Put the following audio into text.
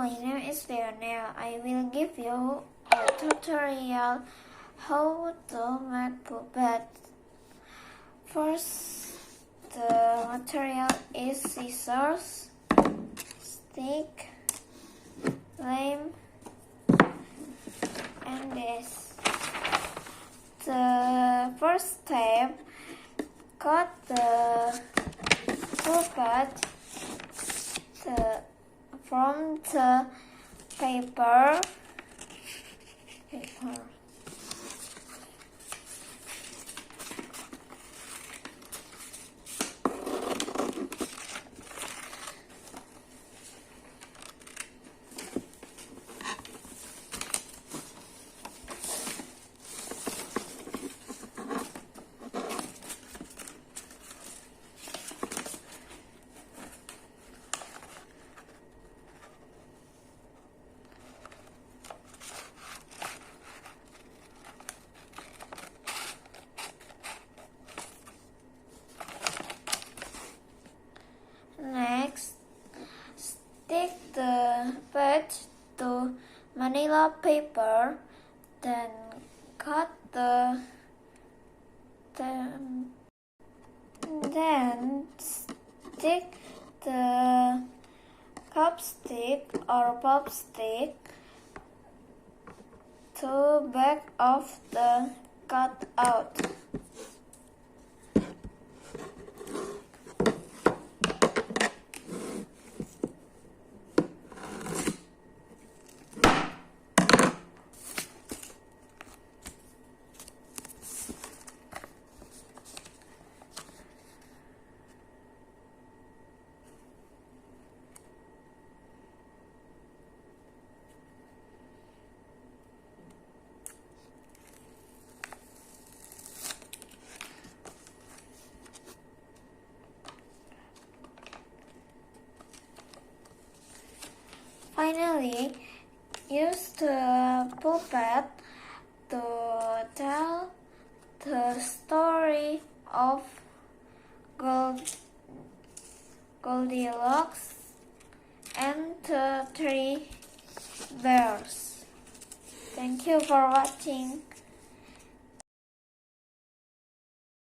my name is Lionel. I will give you a tutorial how to make puppet. First, the material is scissors, stick, lime, and this. The first step, cut the puppet from the paper. Next, stick the page to manila paper, then cut then stick the cup stick or pop stick to back of the cutout. Finally, use the puppet to tell the story of Goldilocks and the three bears. Thank you for watching.